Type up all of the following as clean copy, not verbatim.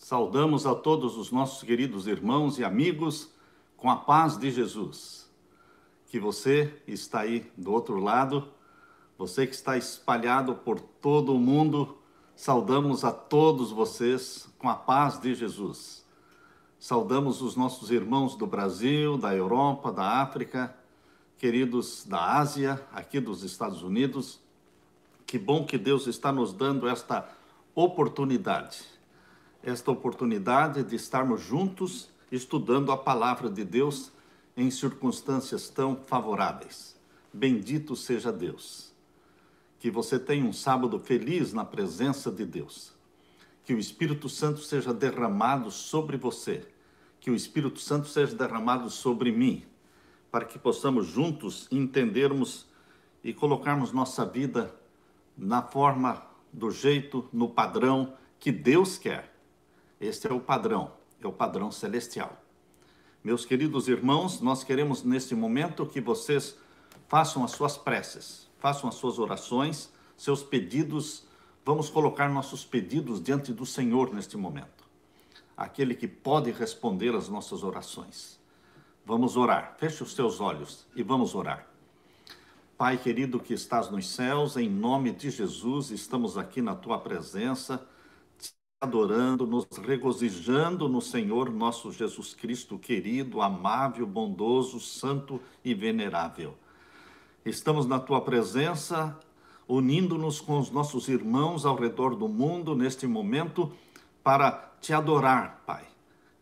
Saudamos a todos os nossos queridos irmãos e amigos com a paz de Jesus. Que você está aí do outro lado, você que está espalhado por todo o mundo, saudamos a todos vocês com a paz de Jesus. Saudamos os nossos irmãos do Brasil, da Europa, da África, queridos da Ásia, aqui dos Estados Unidos. Que bom que Deus está nos dando esta oportunidade de estarmos juntos estudando a palavra de Deus em circunstâncias tão favoráveis. Bendito seja Deus. Que você tenha um sábado feliz na presença de Deus. Que o Espírito Santo seja derramado sobre você. Que o Espírito Santo seja derramado sobre mim, para que possamos juntos entendermos e colocarmos nossa vida na forma, do jeito, no padrão que Deus quer. Este é o padrão celestial. Meus queridos irmãos, nós queremos neste momento que vocês façam as suas preces, façam as suas orações, seus pedidos. Vamos colocar nossos pedidos diante do Senhor neste momento. Aquele que pode responder às nossas orações. Vamos orar. Feche os teus olhos e vamos orar. Pai querido que estás nos céus, em nome de Jesus, estamos aqui na tua presença, te adorando, nos regozijando no Senhor nosso Jesus Cristo querido, amável, bondoso, santo e venerável. Estamos na tua presença, unindo-nos com os nossos irmãos ao redor do mundo neste momento para te adorar, Pai.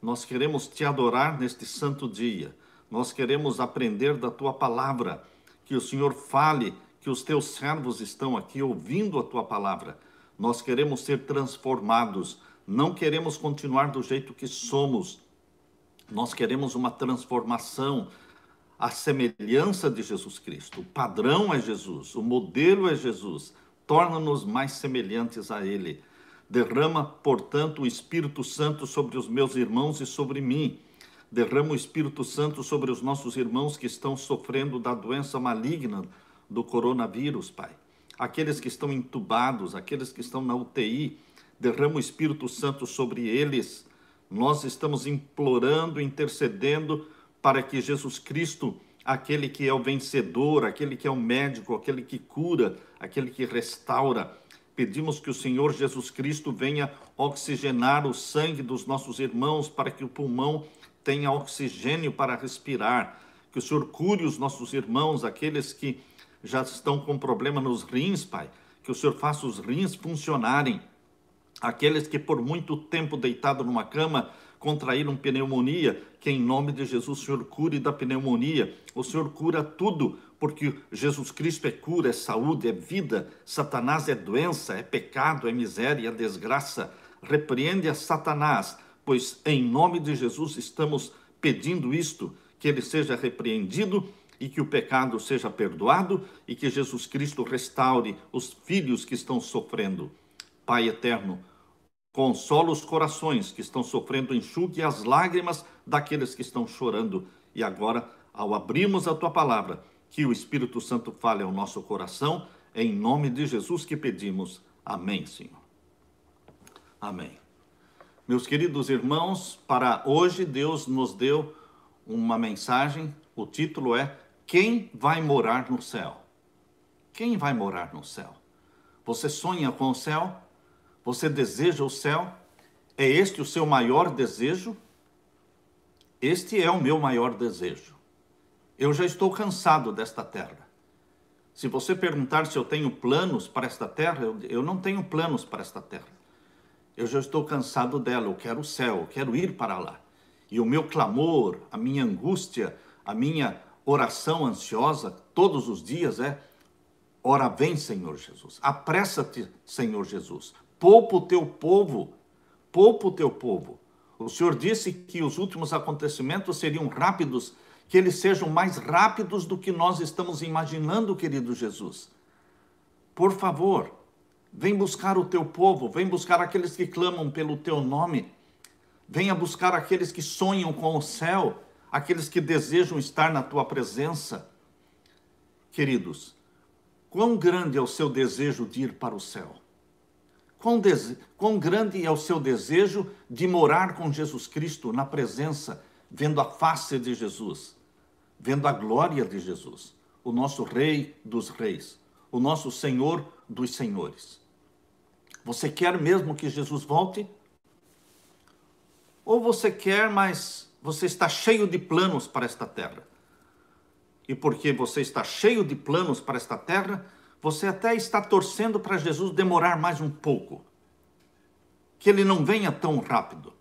Nós queremos te adorar neste santo dia. Nós queremos aprender da tua palavra. Que o Senhor fale, que os teus servos estão aqui ouvindo a tua palavra. Nós queremos ser transformados, não queremos continuar do jeito que somos. Nós queremos uma transformação, a semelhança de Jesus Cristo. O padrão é Jesus, o modelo é Jesus. Torna-nos mais semelhantes a Ele. Derrama, portanto, o Espírito Santo sobre os meus irmãos e sobre mim. Derrama o Espírito Santo sobre os nossos irmãos que estão sofrendo da doença maligna do coronavírus, Pai. Aqueles que estão entubados, aqueles que estão na UTI, derrama o Espírito Santo sobre eles. Nós estamos implorando, intercedendo para que Jesus Cristo, aquele que é o vencedor, aquele que é o médico, aquele que cura, aquele que restaura, pedimos que o Senhor Jesus Cristo venha oxigenar o sangue dos nossos irmãos para que o pulmão tenha oxigênio para respirar, que o Senhor cure os nossos irmãos, aqueles que já estão com problema nos rins, Pai, que o Senhor faça os rins funcionarem, aqueles que por muito tempo deitado numa cama contraíram pneumonia, que em nome de Jesus o Senhor cure da pneumonia, o Senhor cura tudo, porque Jesus Cristo é cura, é saúde, é vida, Satanás é doença, é pecado, é miséria, é desgraça. Repreende a Satanás, pois em nome de Jesus estamos pedindo isto, que ele seja repreendido e que o pecado seja perdoado e que Jesus Cristo restaure os filhos que estão sofrendo. Pai eterno, consola os corações que estão sofrendo, enxugue as lágrimas daqueles que estão chorando. E agora, ao abrirmos a tua palavra, que o Espírito Santo fale ao nosso coração, em nome de Jesus que pedimos. Amém, Senhor. Amém. Meus queridos irmãos, para hoje Deus nos deu uma mensagem, o título é Quem vai morar no céu? Quem vai morar no céu? Você sonha com o céu? Você deseja o céu? É este o seu maior desejo? Este é o meu maior desejo. Eu já estou cansado desta terra. Se você perguntar se eu tenho planos para esta terra, eu não tenho planos para esta terra. Eu já estou cansado dela, eu quero o céu, eu quero ir para lá. E o meu clamor, a minha angústia, a minha oração ansiosa, todos os dias é: ora vem, Senhor Jesus, apressa-te, Senhor Jesus, poupa o teu povo, poupa o teu povo. O Senhor disse que os últimos acontecimentos seriam rápidos, que eles sejam mais rápidos do que nós estamos imaginando, querido Jesus. Por favor, vem buscar o teu povo, vem buscar aqueles que clamam pelo teu nome, venha buscar aqueles que sonham com o céu, aqueles que desejam estar na tua presença. Queridos, quão grande é o seu desejo de ir para o céu? Quão grande é o seu desejo de morar com Jesus Cristo na presença, vendo a face de Jesus, vendo a glória de Jesus, o nosso Rei dos Reis, o nosso Senhor dos Senhores. Você quer mesmo que Jesus volte? Ou você quer, mas você está cheio de planos para esta terra? E porque você está cheio de planos para esta terra, você até está torcendo para Jesus demorar mais um pouco. Que ele não venha tão rápido.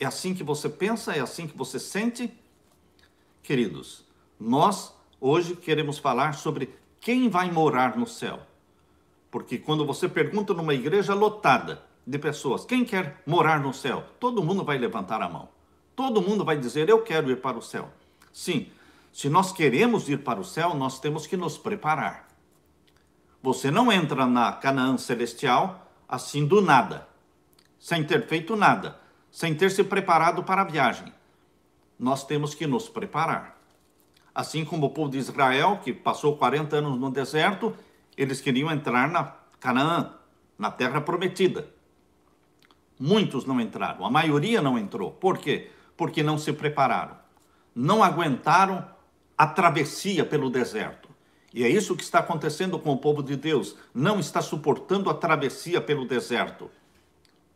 É assim que você pensa? É assim que você sente? Queridos, nós hoje queremos falar sobre quem vai morar no céu. Porque quando você pergunta numa igreja lotada de pessoas, quem quer morar no céu? Todo mundo vai levantar a mão. Todo mundo vai dizer, eu quero ir para o céu. Sim, se nós queremos ir para o céu, nós temos que nos preparar. Você não entra na Canaã celestial assim do nada, sem ter feito nada, sem ter se preparado para a viagem. Nós temos que nos preparar. Assim como o povo de Israel, que passou 40 anos no deserto, eles queriam entrar na Canaã, na terra prometida. Muitos não entraram, a maioria não entrou. Por quê? Porque não se prepararam. Não aguentaram a travessia pelo deserto. E é isso que está acontecendo com o povo de Deus. Não está suportando a travessia pelo deserto.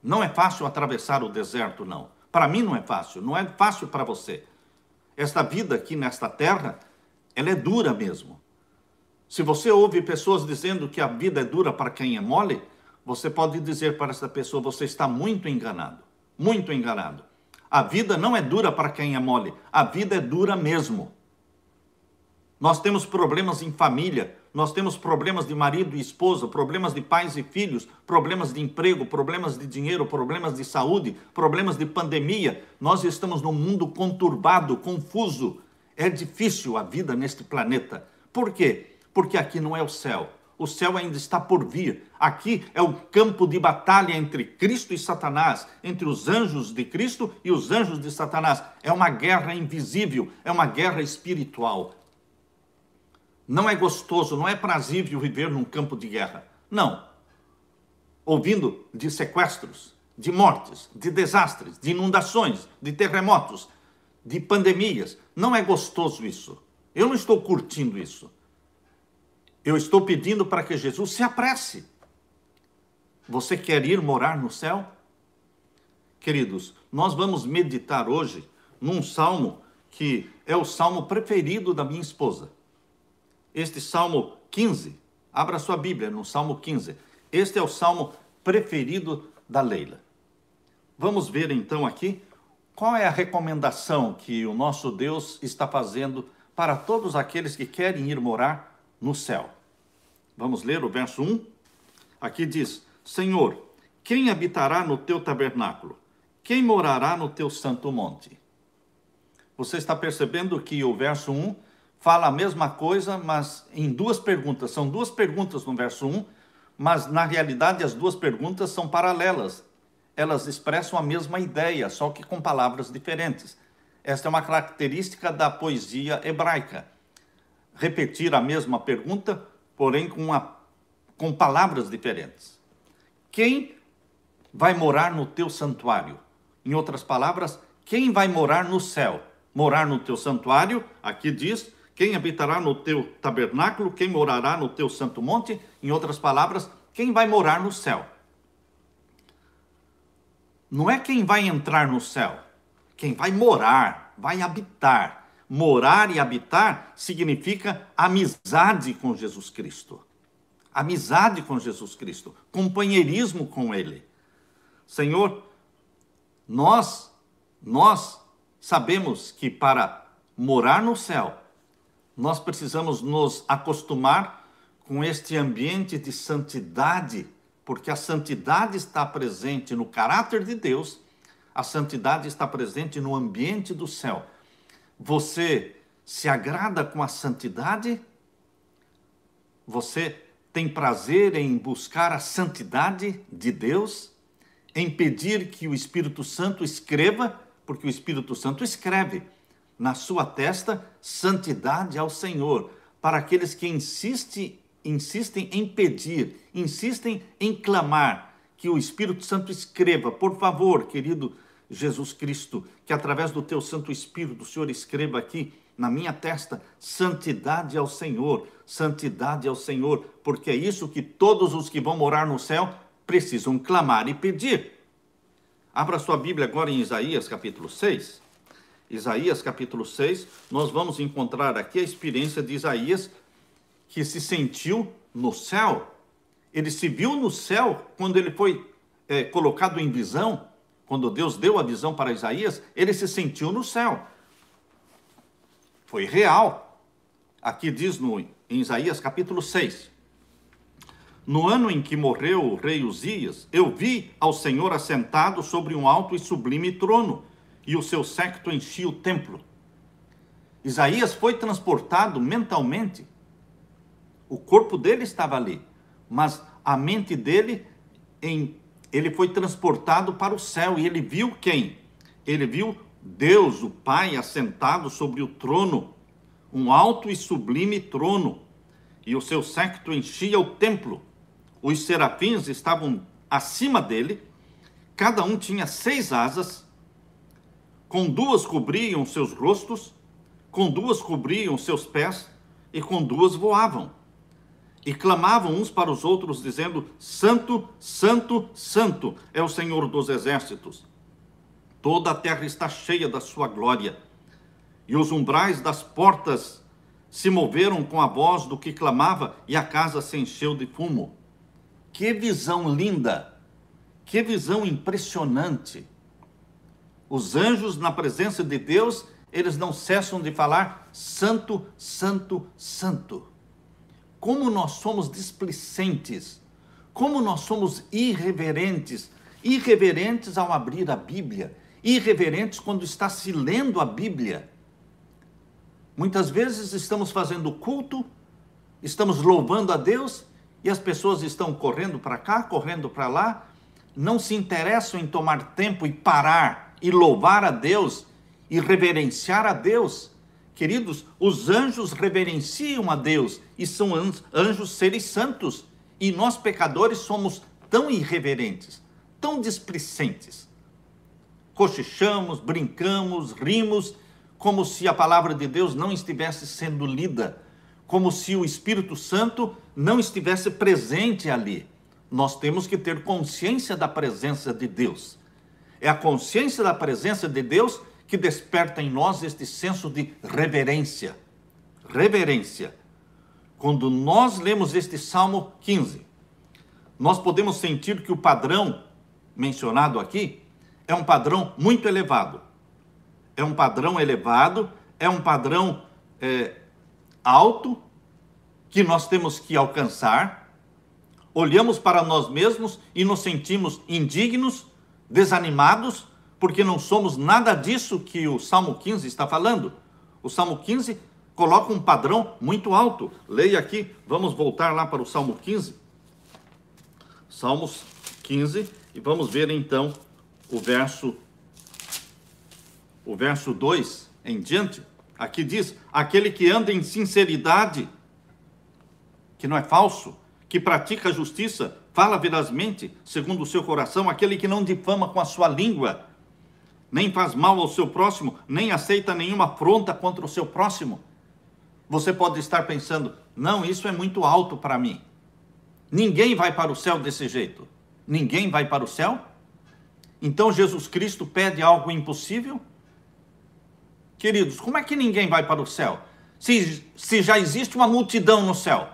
Não é fácil atravessar o deserto, não. Para mim não é fácil, não é fácil para você. Esta vida aqui nesta terra, ela é dura mesmo. Se você ouve pessoas dizendo que a vida é dura para quem é mole, você pode dizer para essa pessoa, você está muito enganado. Muito enganado. A vida não é dura para quem é mole, a vida é dura mesmo. Nós temos problemas em família, nós temos problemas de marido e esposa, problemas de pais e filhos, problemas de emprego, problemas de dinheiro, problemas de saúde, problemas de pandemia. Nós estamos num mundo conturbado, confuso. É difícil a vida neste planeta. Por quê? Porque aqui não é o céu. O céu ainda está por vir. Aqui é o campo de batalha entre Cristo e Satanás, entre os anjos de Cristo e os anjos de Satanás. É uma guerra invisível, é uma guerra espiritual. Não é gostoso, não é prazível viver num campo de guerra. Não. Ouvindo de sequestros, de mortes, de desastres, de inundações, de terremotos, de pandemias. Não é gostoso isso. Eu não estou curtindo isso. Eu estou pedindo para que Jesus se apresse. Você quer ir morar no céu? Queridos, nós vamos meditar hoje num salmo que é o salmo preferido da minha esposa. Este Salmo 15, abra sua Bíblia no Salmo 15. Este é o salmo preferido da Leila. Vamos ver então aqui qual é a recomendação que o nosso Deus está fazendo para todos aqueles que querem ir morar no céu. Vamos ler o verso 1. Aqui diz, Senhor, quem habitará no teu tabernáculo? Quem morará no teu santo monte? Você está percebendo que o verso 1 fala a mesma coisa, mas em duas perguntas. São duas perguntas no verso 1, mas na realidade as duas perguntas são paralelas. Elas expressam a mesma ideia, só que com palavras diferentes. Esta é uma característica da poesia hebraica. Repetir a mesma pergunta, porém com palavras diferentes. Quem vai morar no teu santuário? Em outras palavras, quem vai morar no céu? Morar no teu santuário, aqui diz, quem habitará no teu tabernáculo, quem morará no teu santo monte? Em outras palavras, quem vai morar no céu? Não é quem vai entrar no céu, quem vai morar, vai habitar. Morar e habitar significa amizade com Jesus Cristo. Amizade com Jesus Cristo, companheirismo com Ele. Senhor, nós sabemos que para morar no céu, nós precisamos nos acostumar com este ambiente de santidade, porque a santidade está presente no caráter de Deus, a santidade está presente no ambiente do céu. Você se agrada com a santidade? Você tem prazer em buscar a santidade de Deus? Em pedir que o Espírito Santo escreva, porque o Espírito Santo escreve na sua testa, santidade ao Senhor, para aqueles que insistem em pedir, insistem em clamar, que que o Espírito Santo escreva, por favor, querido Jesus Cristo, que através do teu Santo Espírito, o Senhor escreva aqui na minha testa, santidade ao Senhor, santidade ao Senhor, porque é isso que todos os que vão morar no céu precisam clamar e pedir. Abra sua Bíblia agora em Isaías capítulo 6. Isaías capítulo 6, nós vamos encontrar aqui a experiência de Isaías, que se sentiu no céu. Ele se viu no céu quando ele foi colocado em visão, quando Deus deu a visão para Isaías, ele se sentiu no céu. Foi real. Aqui diz em Isaías capítulo 6. No ano em que morreu o rei Uzias, eu vi ao Senhor assentado sobre um alto e sublime trono, e o seu séquito enchia o templo. Isaías foi transportado mentalmente. O corpo dele estava ali, mas a mente dele, ele foi transportado para o céu, e ele viu quem? Ele viu Deus, o Pai, assentado sobre o trono, um alto e sublime trono, e o seu séquito enchia o templo. Os serafins estavam acima dele, cada um tinha 6 asas, com 2 cobriam seus rostos, com 2 cobriam seus pés, e com 2 voavam. E clamavam uns para os outros, dizendo: Santo, Santo, Santo é o Senhor dos exércitos. Toda a terra está cheia da sua glória. E os umbrais das portas se moveram com a voz do que clamava, e a casa se encheu de fumo. Que visão linda! Que visão impressionante! Os anjos, na presença de Deus, eles não cessam de falar: Santo, Santo, Santo. Como nós somos displicentes, como nós somos irreverentes, irreverentes ao abrir a Bíblia, irreverentes quando está se lendo a Bíblia. Muitas vezes estamos fazendo culto, estamos louvando a Deus, e as pessoas estão correndo para cá, correndo para lá, não se interessam em tomar tempo e parar e louvar a Deus e reverenciar a Deus. Queridos, os anjos reverenciam a Deus e são anjos seres santos, e nós pecadores somos tão irreverentes, tão displicentes. Cochichamos, brincamos, rimos, como se a palavra de Deus não estivesse sendo lida, como se o Espírito Santo não estivesse presente ali. Nós temos que ter consciência da presença de Deus. É a consciência da presença de Deus que desperta em nós este senso de reverência. Reverência. Quando nós lemos este Salmo 15, nós podemos sentir que o padrão mencionado aqui é um padrão muito elevado. É um padrão elevado, é um padrão alto, que nós temos que alcançar. Olhamos para nós mesmos e nos sentimos indignos, desanimados, porque não somos nada disso que o Salmo 15 está falando. O Salmo 15 coloca um padrão muito alto. Leia aqui, vamos voltar lá para o Salmo 15. Salmos 15, e vamos ver então o verso 2 em diante. Aqui diz: aquele que anda em sinceridade, que não é falso, que pratica a justiça, fala verazmente, segundo o seu coração, aquele que não difama com a sua língua, nem faz mal ao seu próximo, nem aceita nenhuma afronta contra o seu próximo. Você pode estar pensando: não, isso é muito alto para mim. Ninguém vai para o céu desse jeito. Ninguém vai para o céu? Então Jesus Cristo pede algo impossível? Queridos, como é que ninguém vai para o céu? Se já existe uma multidão no céu.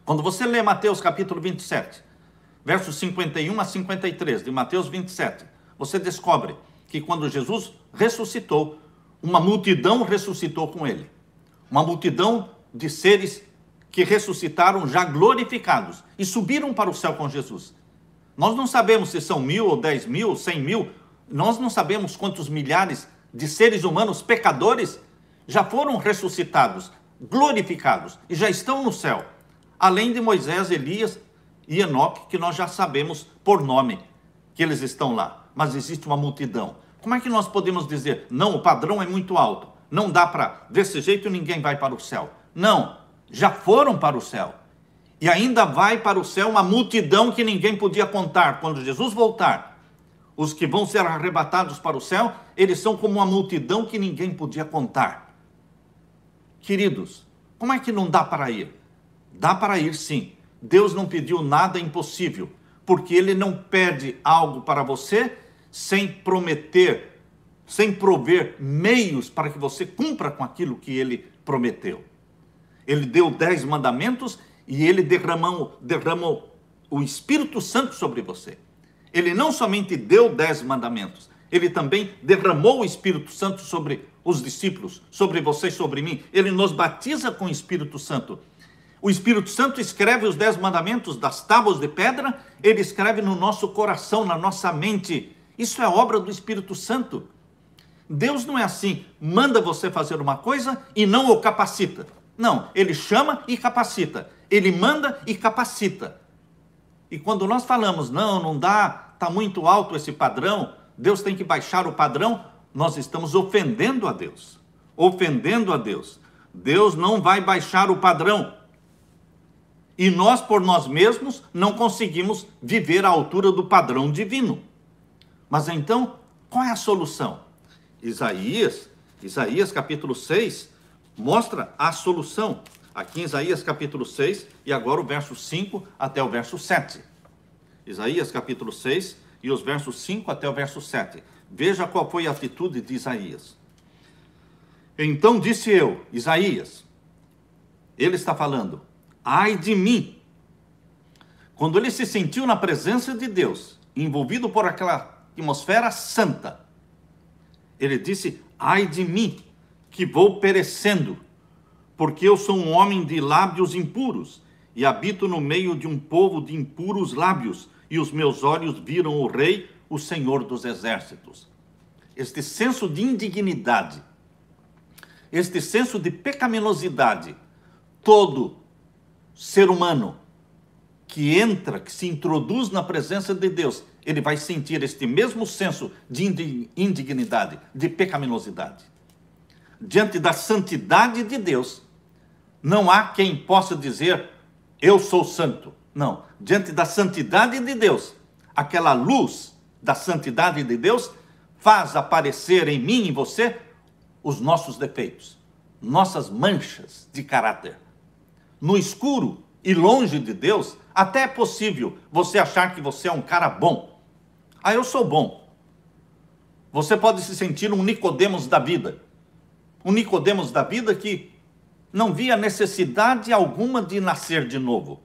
Quando você lê Mateus capítulo 27, versos 51 a 53, de Mateus 27, você descobre que quando Jesus ressuscitou, uma multidão ressuscitou com ele. Uma multidão de seres que ressuscitaram já glorificados e subiram para o céu com Jesus. Nós não sabemos se são 1.000 ou 10.000 ou 100.000, nós não sabemos quantos milhares de seres humanos pecadores já foram ressuscitados, glorificados e já estão no céu. Além de Moisés, Elias e Enoque, que nós já sabemos por nome que eles estão lá. Mas existe uma multidão. Como é que nós podemos dizer: não, o padrão é muito alto, não dá para, desse jeito ninguém vai para o céu? Não, já foram para o céu. E ainda vai para o céu uma multidão que ninguém podia contar. Quando Jesus voltar, os que vão ser arrebatados para o céu, eles são como uma multidão que ninguém podia contar. Queridos, como é que não dá para ir? Dá para ir sim. Deus não pediu nada impossível, porque Ele não pede algo para você sem prometer, sem prover meios para que você cumpra com aquilo que Ele prometeu. Ele deu 10 mandamentos e Ele derramou o Espírito Santo sobre você. Ele não somente deu 10 mandamentos, Ele também derramou o Espírito Santo sobre os discípulos, sobre você e sobre mim. Ele nos batiza com o Espírito Santo. O Espírito Santo escreve os 10 mandamentos das tábuas de pedra, ele escreve no nosso coração, na nossa mente. Isso é obra do Espírito Santo. Deus não é assim, manda você fazer uma coisa e não o capacita. Não, ele chama e capacita. Ele manda e capacita. E quando nós falamos, não dá, está muito alto esse padrão, Deus tem que baixar o padrão, nós estamos ofendendo a Deus. Ofendendo a Deus. Deus não vai baixar o padrão. E nós, por nós mesmos, não conseguimos viver à altura do padrão divino. Mas então, qual é a solução? Isaías capítulo 6, mostra a solução. Aqui em Isaías capítulo 6, e agora o verso 5 até o verso 7. Isaías capítulo 6, e os versos 5 até o verso 7. Veja qual foi a atitude de Isaías. Então disse eu, Isaías, ele está falando, ai de mim. Quando ele se sentiu na presença de Deus, envolvido por aquela atmosfera santa, ele disse, ai de mim, que vou perecendo, porque eu sou um homem de lábios impuros, e habito no meio de um povo de impuros lábios, e os meus olhos viram o Rei, o Senhor dos Exércitos. Este senso de indignidade, este senso de pecaminosidade, todo ser humano que entra, que se introduz na presença de Deus, ele vai sentir este mesmo senso de indignidade, de pecaminosidade. Diante da santidade de Deus, não há quem possa dizer, eu sou santo. Não, diante da santidade de Deus, aquela luz da santidade de Deus faz aparecer em mim e em você os nossos defeitos, nossas manchas de caráter. No escuro e longe de Deus, até é possível você achar que você é um cara bom. Ah, eu sou bom. Você pode se sentir um Nicodemos da vida. Um Nicodemos da vida que não via necessidade alguma de nascer de novo.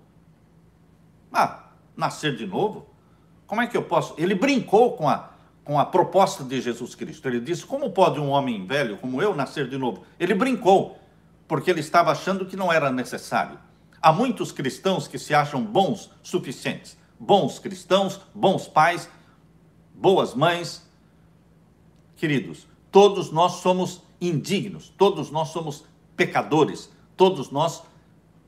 Ah, nascer de novo? Como é que eu posso? Ele brincou com a proposta de Jesus Cristo. Ele disse, como pode um homem velho como eu nascer de novo? Ele brincou, porque ele estava achando que não era necessário. Há muitos cristãos que se acham bons suficientes. Bons cristãos, bons pais, boas mães. Queridos, todos nós somos indignos, todos nós somos pecadores, todos nós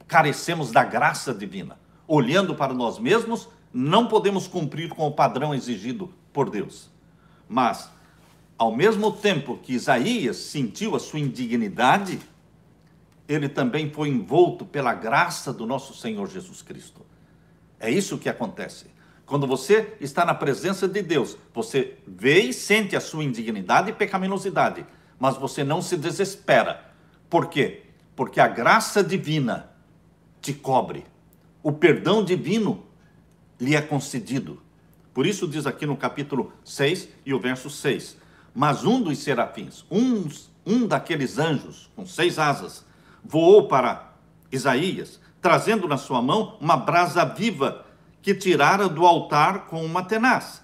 carecemos da graça divina. Olhando para nós mesmos, não podemos cumprir com o padrão exigido por Deus. Mas, ao mesmo tempo que Isaías sentiu a sua indignidade, ele também foi envolto pela graça do nosso Senhor Jesus Cristo. É isso que acontece. Quando você está na presença de Deus, você vê e sente a sua indignidade e pecaminosidade, mas você não se desespera. Por quê? Porque a graça divina te cobre. O perdão divino lhe é concedido. Por isso diz aqui no capítulo 6 e o verso 6. Mas um dos serafins, um daqueles anjos com 6 asas, voou para Isaías, trazendo na sua mão uma brasa viva que tirara do altar com uma tenaz.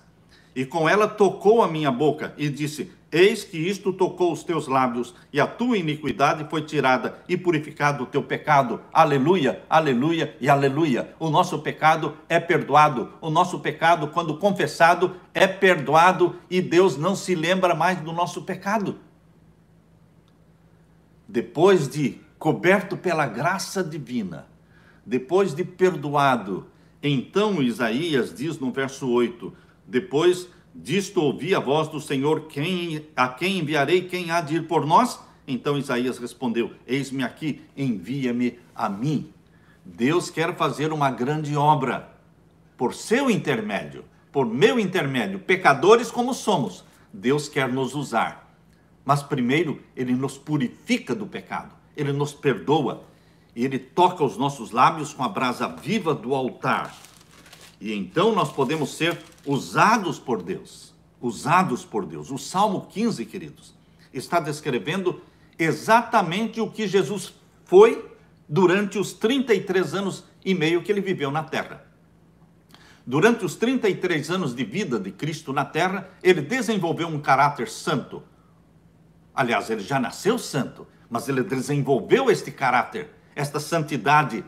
E com ela tocou a minha boca e disse, eis que isto tocou os teus lábios, e a tua iniquidade foi tirada, e purificado o teu pecado. Aleluia, aleluia e aleluia. O nosso pecado é perdoado. O nosso pecado, quando confessado, é perdoado, e Deus não se lembra mais do nosso pecado. Depois de coberto pela graça divina, depois de perdoado, então Isaías diz no verso 8, depois disto ouvi a voz do Senhor, a quem enviarei, quem há de ir por nós? Então Isaías respondeu, eis-me aqui, envia-me a mim. Deus quer fazer uma grande obra por seu intermédio, por meu intermédio, pecadores como somos. Deus quer nos usar. Mas primeiro, Ele nos purifica do pecado. Ele nos perdoa. E Ele toca os nossos lábios com a brasa viva do altar. E então nós podemos ser usados por Deus. Usados por Deus. O Salmo 15, queridos, está descrevendo exatamente o que Jesus foi durante os 33 anos e meio que Ele viveu na terra. Durante os 33 anos de vida de Cristo na terra, Ele desenvolveu um caráter santo. Aliás, Ele já nasceu santo, mas Ele desenvolveu este caráter, esta santidade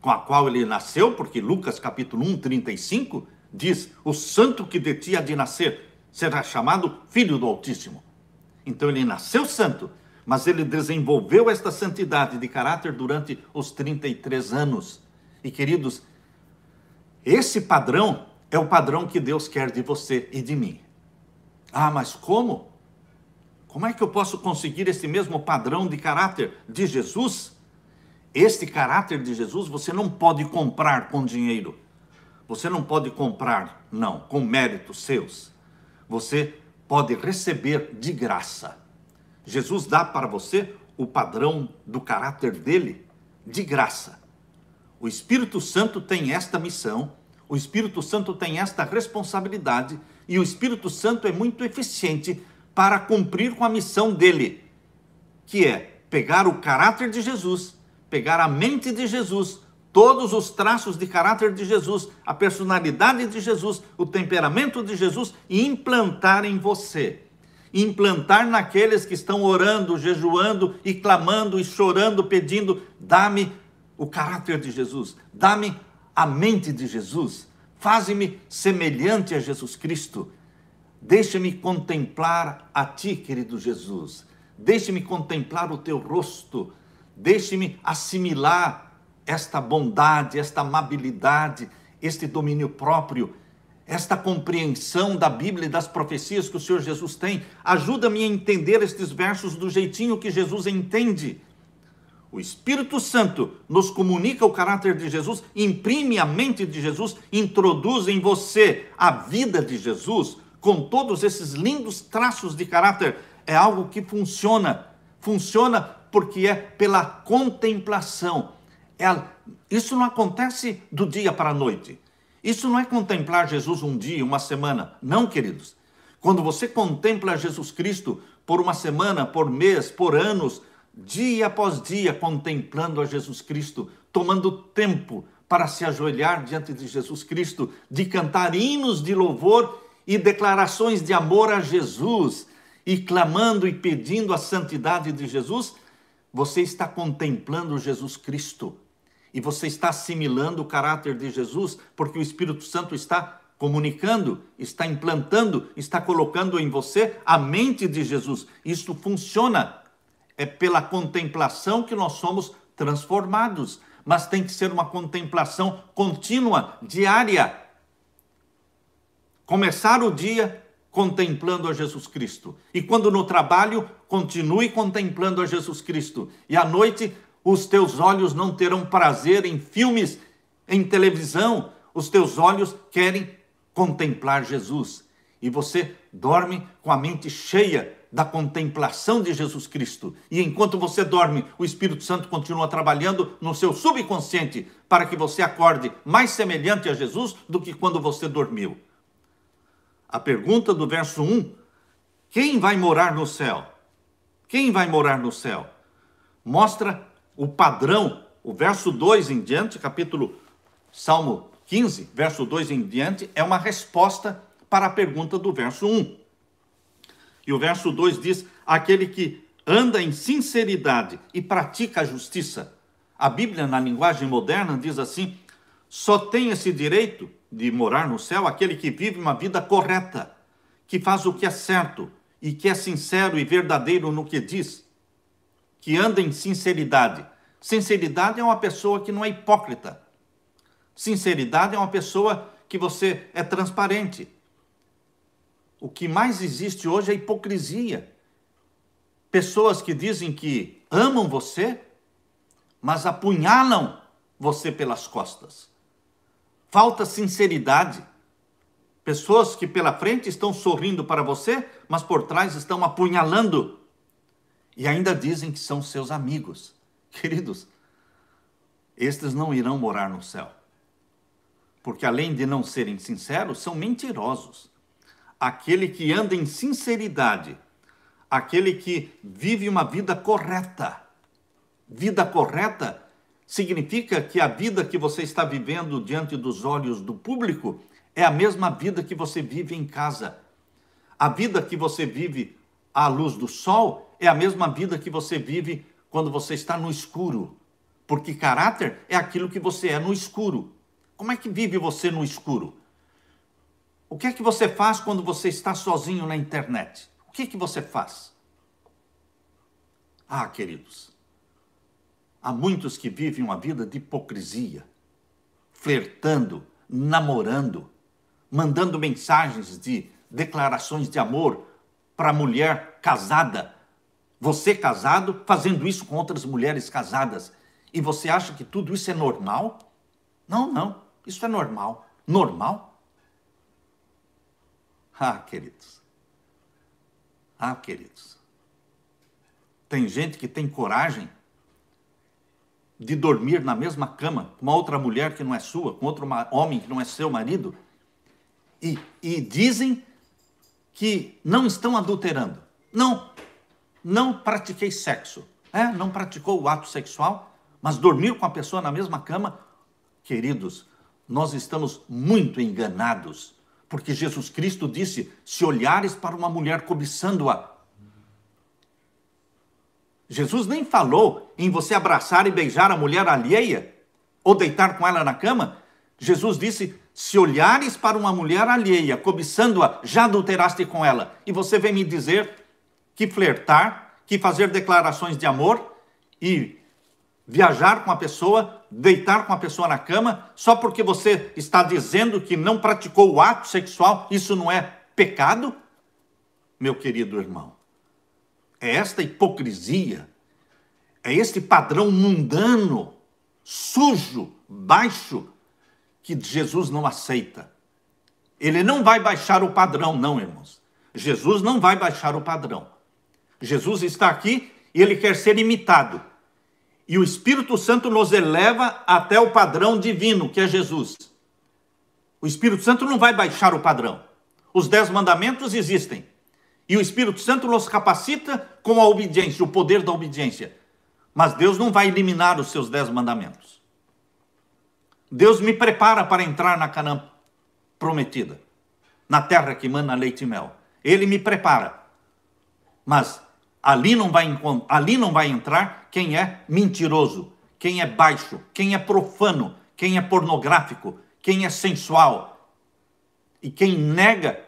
com a qual Ele nasceu, porque Lucas capítulo 1, 35, diz, o santo que de ti há de nascer será chamado Filho do Altíssimo. Então Ele nasceu santo, mas Ele desenvolveu esta santidade de caráter durante os 33 anos. E queridos, esse padrão é o padrão que Deus quer de você e de mim. Ah, mas como? Como é que eu posso conseguir esse mesmo padrão de caráter de Jesus? Este caráter de Jesus você não pode comprar com dinheiro. Você não pode comprar, não, com méritos seus. Você pode receber de graça. Jesus dá para você o padrão do caráter dele de graça. O Espírito Santo tem esta missão, o Espírito Santo tem esta responsabilidade e o Espírito Santo é muito eficiente para cumprir com a missão dele, que é pegar o caráter de Jesus, pegar a mente de Jesus, todos os traços de caráter de Jesus, a personalidade de Jesus, o temperamento de Jesus e implantar em você. Implantar naqueles que estão orando, jejuando e clamando e chorando, pedindo, dá-me o caráter de Jesus, dá-me a mente de Jesus, faze-me semelhante a Jesus Cristo. Deixa-me contemplar a ti, querido Jesus. Deixe-me contemplar o teu rosto. Deixe-me assimilar esta bondade, esta amabilidade, este domínio próprio, esta compreensão da Bíblia e das profecias que o Senhor Jesus tem. Ajuda-me a entender estes versos do jeitinho que Jesus entende. O Espírito Santo nos comunica o caráter de Jesus, imprime a mente de Jesus, introduz em você a vida de Jesus, com todos esses lindos traços de caráter. É algo que funciona. Funciona porque é pela contemplação. Isso não acontece do dia para a noite. Isso não é contemplar Jesus um dia, uma semana. Não, queridos. Quando você contempla Jesus Cristo por uma semana, por mês, por anos, dia após dia, contemplando a Jesus Cristo, tomando tempo para se ajoelhar diante de Jesus Cristo, de cantar hinos de louvor e declarações de amor a Jesus, e clamando e pedindo a santidade de Jesus, você está contemplando Jesus Cristo. E você está assimilando o caráter de Jesus, porque o Espírito Santo está comunicando, está implantando, está colocando em você a mente de Jesus. Isto funciona. É pela contemplação que nós somos transformados. Mas tem que ser uma contemplação contínua, diária. Começar o dia contemplando a Jesus Cristo. E quando no trabalho, continue contemplando a Jesus Cristo. E à noite, os teus olhos não terão prazer em filmes, em televisão. Os teus olhos querem contemplar Jesus. E você dorme com a mente cheia da contemplação de Jesus Cristo. E enquanto você dorme, o Espírito Santo continua trabalhando no seu subconsciente para que você acorde mais semelhante a Jesus do que quando você dormiu. A pergunta do verso 1, quem vai morar no céu? Quem vai morar no céu? Mostra o padrão, o verso 2 em diante, Salmo 15, verso 2 em diante, é uma resposta para a pergunta do verso 1. E o verso 2 diz, aquele que anda em sinceridade e pratica a justiça. A Bíblia, na linguagem moderna, diz assim, só tem esse direito de morar no céu aquele que vive uma vida correta, que faz o que é certo e que é sincero e verdadeiro no que diz, que anda em sinceridade. Sinceridade é uma pessoa que não é hipócrita. Sinceridade é uma pessoa que você é transparente. O que mais existe hoje é hipocrisia. Pessoas que dizem que amam você, mas apunhalam você pelas costas. Falta sinceridade. Pessoas que pela frente estão sorrindo para você, mas por trás estão apunhalando. E ainda dizem que são seus amigos. Queridos, estes não irão morar no céu. Porque além de não serem sinceros, são mentirosos. Aquele que anda em sinceridade, aquele que vive uma vida correta. Vida correta significa que a vida que você está vivendo diante dos olhos do público é a mesma vida que você vive em casa. A vida que você vive à luz do sol é a mesma vida que você vive quando você está no escuro. Porque caráter é aquilo que você é no escuro. Como é que vive você no escuro? O que é que você faz quando você está sozinho na internet? O que é que você faz? Ah, queridos, há muitos que vivem uma vida de hipocrisia, flertando, namorando, mandando mensagens de declarações de amor para a mulher casada. Você casado, fazendo isso com outras mulheres casadas. E você acha que tudo isso é normal? Não, não. Isso é normal. Normal? Ah, queridos. Ah, queridos. Tem gente que tem coragem de dormir na mesma cama com uma outra mulher que não é sua, com outro homem que não é seu marido, e dizem que não estão adulterando. Não pratiquei sexo. Não praticou o ato sexual, mas dormir com a pessoa na mesma cama. Queridos, nós estamos muito enganados, porque Jesus Cristo disse, se olhares para uma mulher cobiçando-a. Jesus nem falou em você abraçar e beijar a mulher alheia, ou deitar com ela na cama. Jesus disse, se olhares para uma mulher alheia, cobiçando-a, já adulteraste com ela. E você vem me dizer que flertar, que fazer declarações de amor e viajar com a pessoa, deitar com a pessoa na cama, só porque você está dizendo que não praticou o ato sexual, isso não é pecado? Meu querido irmão, é esta hipocrisia, é este padrão mundano, sujo, baixo, que Jesus não aceita. Ele não vai baixar o padrão, não, irmãos. Jesus não vai baixar o padrão. Jesus está aqui e ele quer ser imitado. E o Espírito Santo nos eleva até o padrão divino, que é Jesus. O Espírito Santo não vai baixar o padrão. Os 10 mandamentos existem. E o Espírito Santo nos capacita com a obediência, o poder da obediência. Mas Deus não vai eliminar os seus 10 mandamentos. Deus me prepara para entrar na Canaã prometida, na terra que mana leite e mel. Ele me prepara. Mas ali não vai entrar quem é mentiroso, quem é baixo, quem é profano, quem é pornográfico, quem é sensual. E quem nega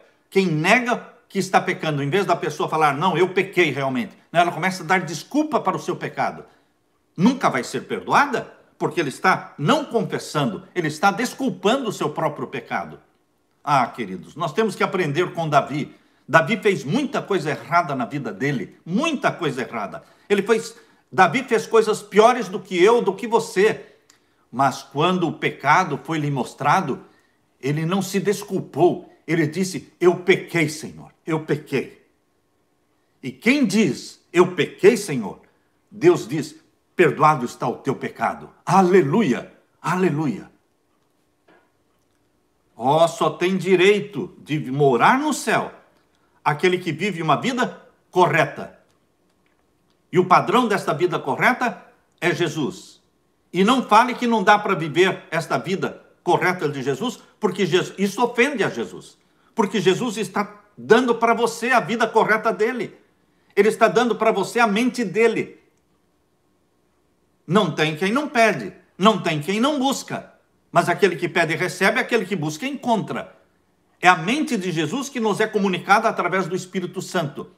que está pecando, em vez da pessoa falar, não, eu pequei realmente, ela começa a dar desculpa para o seu pecado. Nunca vai ser perdoada, porque ele está não confessando, ele está desculpando o seu próprio pecado. Ah, queridos, nós temos que aprender com Davi. Davi fez muita coisa errada na vida dele, muita coisa errada. Davi fez coisas piores do que eu, do que você. Mas quando o pecado foi lhe mostrado, ele não se desculpou. Ele disse, eu pequei, Senhor, eu pequei. E quem diz, eu pequei, Senhor, Deus diz, perdoado está o teu pecado. Aleluia, aleluia. Só tem direito de morar no céu aquele que vive uma vida correta. E o padrão desta vida correta é Jesus. E não fale que não dá para viver esta vida correta de Jesus, porque isso ofende a Jesus. Porque Jesus está dando para você a vida correta dele. Ele está dando para você a mente dele. Não tem quem não pede, não tem quem não busca. Mas aquele que pede recebe, aquele que busca encontra. É a mente de Jesus que nos é comunicada através do Espírito Santo.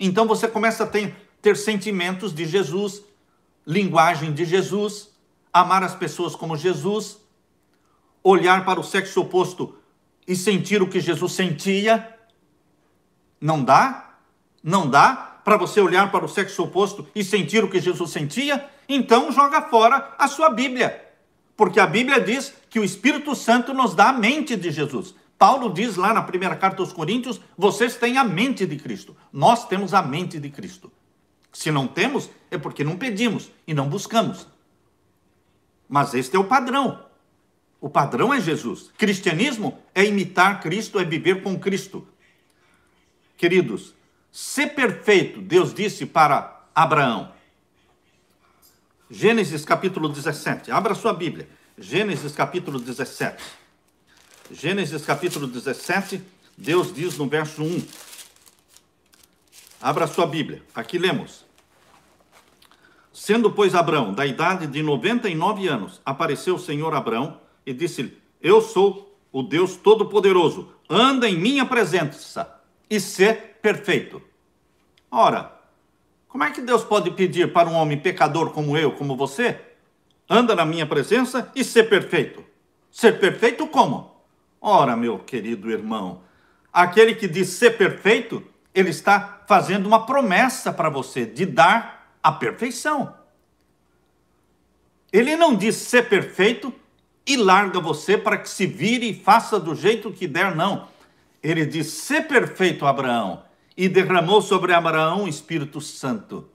Então você começa a ter sentimentos de Jesus, linguagem de Jesus, amar as pessoas como Jesus, olhar para o sexo oposto e sentir o que Jesus sentia. Não dá? Não dá para você olhar para o sexo oposto e sentir o que Jesus sentia? Então joga fora a sua Bíblia. Porque a Bíblia diz que o Espírito Santo nos dá a mente de Jesus. Paulo diz lá na primeira carta aos Coríntios, vocês têm a mente de Cristo. Nós temos a mente de Cristo. Se não temos, é porque não pedimos e não buscamos. Mas este é o padrão. O padrão é Jesus. Cristianismo é imitar Cristo, é viver com Cristo. Queridos, ser perfeito, Deus disse para Abraão. Gênesis capítulo 17. Abra sua Bíblia. Gênesis capítulo 17. Gênesis capítulo 17, Deus diz no verso 1. Abra sua Bíblia. Aqui lemos. Sendo, pois, Abrão da idade de 99 anos, apareceu o Senhor a Abrão e disse-lhe, eu sou o Deus Todo-Poderoso, anda em minha presença e ser perfeito. Ora, como é que Deus pode pedir para um homem pecador como eu, como você, anda na minha presença e ser perfeito? Ser perfeito como? Ora, meu querido irmão, aquele que diz ser perfeito, ele está fazendo uma promessa para você de dar a perfeição. Ele não diz ser perfeito e larga você para que se vire e faça do jeito que der, não. Ele diz ser perfeito, Abraão, e derramou sobre Abraão o Espírito Santo.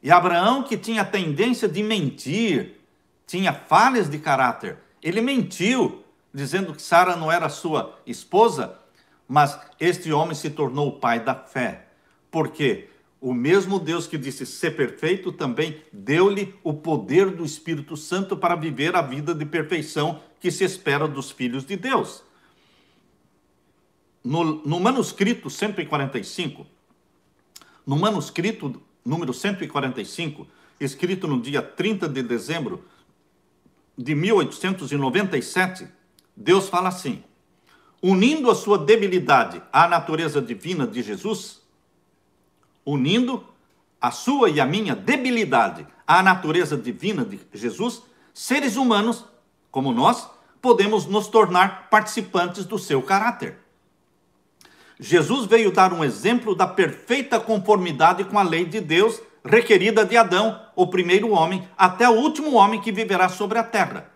E Abraão, que tinha tendência de mentir, tinha falhas de caráter, ele mentiu, dizendo que Sara não era sua esposa, mas este homem se tornou o pai da fé. Porque o mesmo Deus que disse ser perfeito também deu-lhe o poder do Espírito Santo para viver a vida de perfeição que se espera dos filhos de Deus. No manuscrito 145, no manuscrito número 145, escrito no dia 30 de dezembro de 1897, Deus fala assim, unindo a sua debilidade à natureza divina de Jesus, unindo a sua e a minha debilidade à natureza divina de Jesus, seres humanos, como nós, podemos nos tornar participantes do seu caráter. Jesus veio dar um exemplo da perfeita conformidade com a lei de Deus requerida de Adão, o primeiro homem, até o último homem que viverá sobre a terra.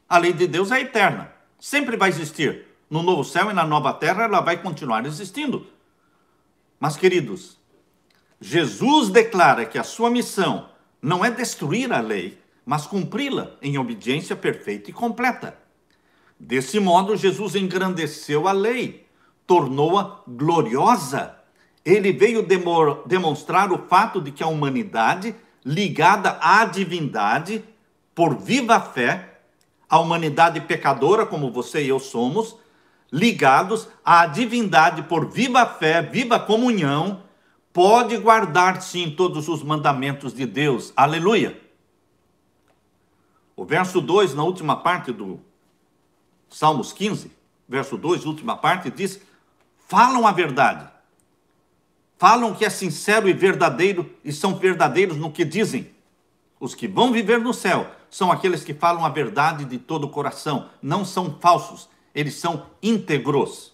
A lei de Deus é eterna. Sempre vai existir. No novo céu e na nova terra, ela vai continuar existindo. Mas, queridos, Jesus declara que a sua missão não é destruir a lei, mas cumpri-la em obediência perfeita e completa. Desse modo, Jesus engrandeceu a lei, tornou-a gloriosa. Ele veio demonstrar o fato de que a humanidade, ligada à divindade, por viva fé, a humanidade pecadora, como você e eu somos, ligados à divindade por viva fé, viva comunhão, pode guardar, sim, todos os mandamentos de Deus. Aleluia! O verso 2, na última parte do Salmos 15, verso 2, última parte, diz, falam a verdade. Falam que é sincero e verdadeiro, e são verdadeiros no que dizem. Os que vão viver no céu são aqueles que falam a verdade de todo o coração, não são falsos, eles são íntegros.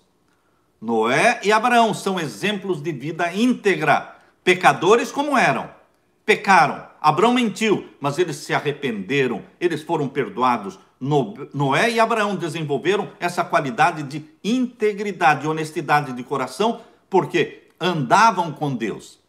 Noé e Abraão são exemplos de vida íntegra, pecadores como eram, pecaram. Abraão mentiu, mas eles se arrependeram, eles foram perdoados. Noé e Abraão desenvolveram essa qualidade de integridade, honestidade de coração, porque andavam com Deus.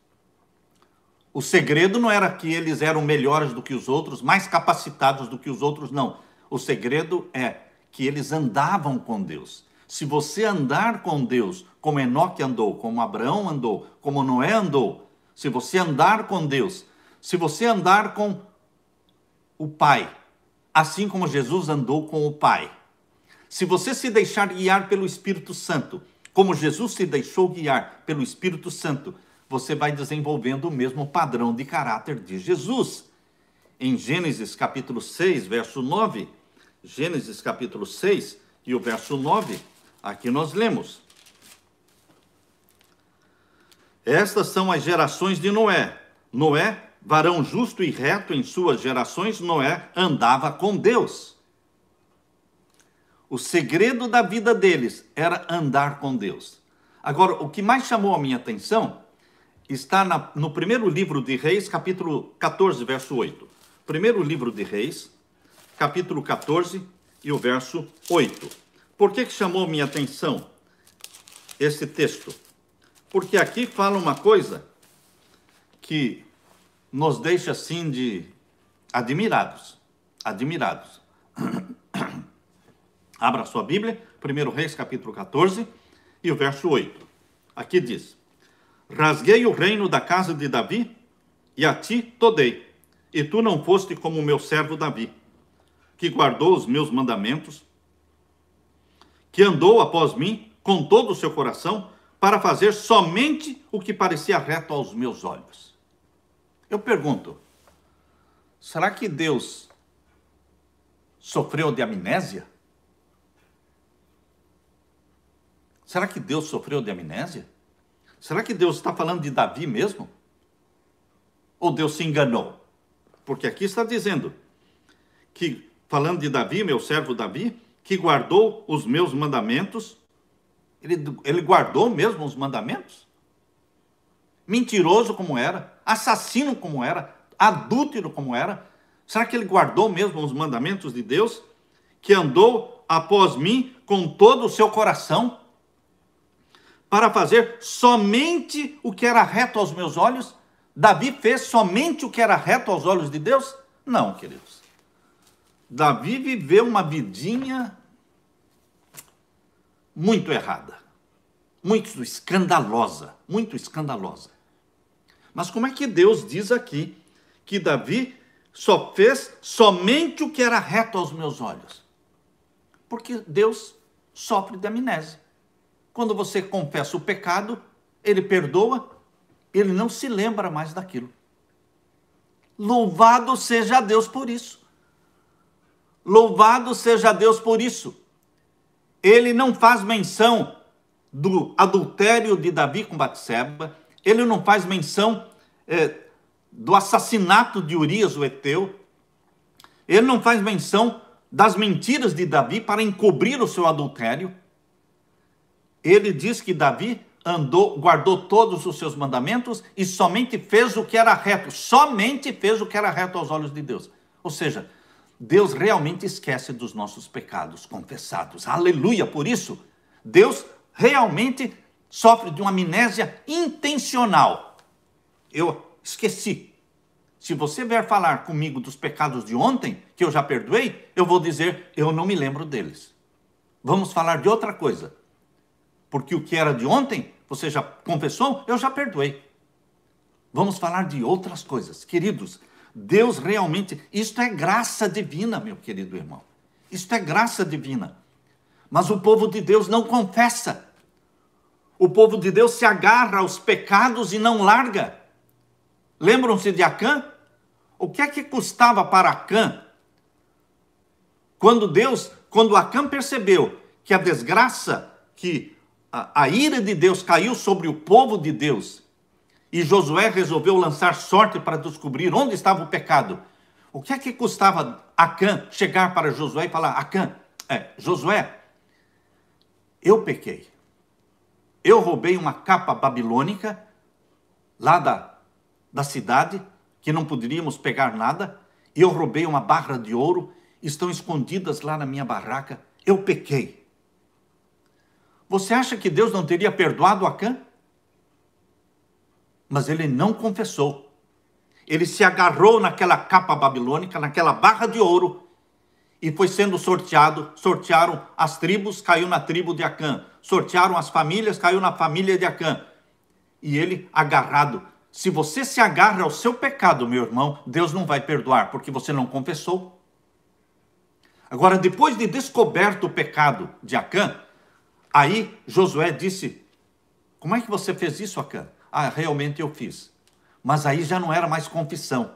O segredo não era que eles eram melhores do que os outros, mais capacitados do que os outros, não. O segredo é que eles andavam com Deus. Se você andar com Deus, como Enoque andou, como Abraão andou, como Noé andou, se você andar com Deus, se você andar com o Pai, assim como Jesus andou com o Pai, se você se deixar guiar pelo Espírito Santo, como Jesus se deixou guiar pelo Espírito Santo, você vai desenvolvendo o mesmo padrão de caráter de Jesus. Em Gênesis capítulo 6, verso 9, Gênesis capítulo 6 e o verso 9, aqui nós lemos. Estas são as gerações de Noé. Noé, varão justo e reto em suas gerações, Noé andava com Deus. O segredo da vida deles era andar com Deus. Agora, o que mais chamou a minha atenção está no primeiro livro de Reis, capítulo 14, verso 8. Primeiro livro de Reis, capítulo 14 e o verso 8. Por que chamou minha atenção esse texto? Porque aqui fala uma coisa que nos deixa assim de admirados. Abra sua Bíblia, 1 Reis, capítulo 14 e o verso 8. Aqui diz: rasguei o reino da casa de Davi e a ti todei, e tu não foste como o meu servo Davi, que guardou os meus mandamentos, que andou após mim com todo o seu coração, para fazer somente o que parecia reto aos meus olhos. Eu pergunto, será que Deus sofreu de amnésia? Será que Deus sofreu de amnésia? Será que Deus está falando de Davi mesmo? Ou Deus se enganou? Porque aqui está dizendo que, falando de Davi, meu servo Davi, que guardou os meus mandamentos. Ele guardou mesmo os mandamentos? Mentiroso como era, assassino como era, adúltero como era, será que ele guardou mesmo os mandamentos de Deus? Que andou após mim com todo o seu coração, para fazer somente o que era reto aos meus olhos? Davi fez somente o que era reto aos olhos de Deus? Não, queridos. Davi viveu uma vidinha muito errada, muito escandalosa. Mas como é que Deus diz aqui que Davi só fez somente o que era reto aos meus olhos? Porque Deus sofre de amnésia. Quando você confessa o pecado, ele perdoa, ele não se lembra mais daquilo. Louvado seja Deus por isso. Louvado seja Deus por isso. Ele não faz menção do adultério de Davi com Batseba, ele não faz menção do assassinato de Urias, o heteu, ele não faz menção das mentiras de Davi para encobrir o seu adultério. Ele diz que Davi guardou todos os seus mandamentos e somente fez o que era reto, aos olhos de Deus. Ou seja, Deus realmente esquece dos nossos pecados confessados. Aleluia! Por isso, Deus realmente sofre de uma amnésia intencional. Eu esqueci. Se você vier falar comigo dos pecados de ontem, que eu já perdoei, eu vou dizer, eu não me lembro deles. Vamos falar de outra coisa. Porque o que era de ontem, você já confessou, eu já perdoei. Vamos falar de outras coisas. Queridos, Deus realmente, isto é graça divina, meu querido irmão. Isto é graça divina. Mas o povo de Deus não confessa. O povo de Deus se agarra aos pecados e não larga. Lembram-se de Acã? O que é que custava para Acã? Quando Acã percebeu que a desgraça, que a ira de Deus caiu sobre o povo de Deus, e Josué resolveu lançar sorte para descobrir onde estava o pecado. O que é que custava Acã chegar para Josué e falar, Josué, eu pequei. Eu roubei uma capa babilônica lá da cidade, que não poderíamos pegar nada, e eu roubei uma barra de ouro, estão escondidas lá na minha barraca, eu pequei. Você acha que Deus não teria perdoado Acã? Mas ele não confessou. Ele se agarrou naquela capa babilônica, naquela barra de ouro, e foi sendo sorteado. Sortearam as tribos, caiu na tribo de Acã. Sortearam as famílias, caiu na família de Acã. E ele agarrado. Se você se agarra ao seu pecado, meu irmão, Deus não vai perdoar, porque você não confessou. Agora, depois de descoberto o pecado de Acã, aí Josué disse, como é que você fez isso, Acã? Realmente eu fiz. Mas aí já não era mais confissão.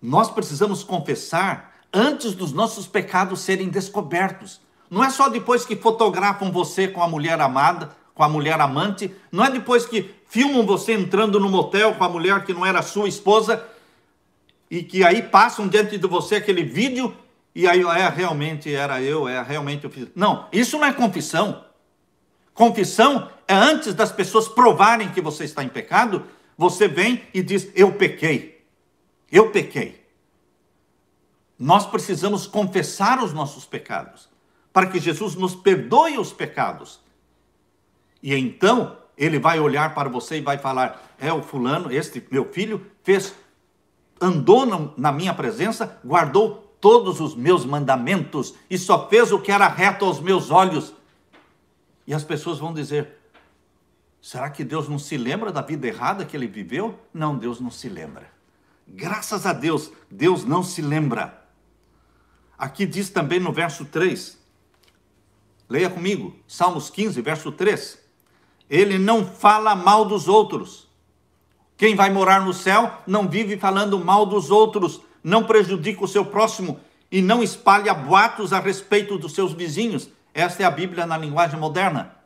Nós precisamos confessar antes dos nossos pecados serem descobertos. Não é só depois que fotografam você com a mulher amada, com a mulher amante, não é depois que filmam você entrando no motel com a mulher que não era sua esposa, e que aí passam diante de você aquele vídeo, e aí, realmente era eu, realmente eu fiz. Não, isso não é confissão. Confissão é antes das pessoas provarem que você está em pecado, você vem e diz, eu pequei. Eu pequei. Nós precisamos confessar os nossos pecados, para que Jesus nos perdoe os pecados. E então, ele vai olhar para você e vai falar, o fulano, este meu filho, andou na minha presença, guardou todos os meus mandamentos e só fez o que era reto aos meus olhos. E as pessoas vão dizer, será que Deus não se lembra da vida errada que ele viveu? Não, Deus não se lembra. Graças a Deus, Deus não se lembra. Aqui diz também no verso 3, leia comigo, Salmos 15, verso 3. Ele não fala mal dos outros. Quem vai morar no céu não vive falando mal dos outros, não prejudica o seu próximo e não espalha boatos a respeito dos seus vizinhos. Esta é a Bíblia na linguagem moderna.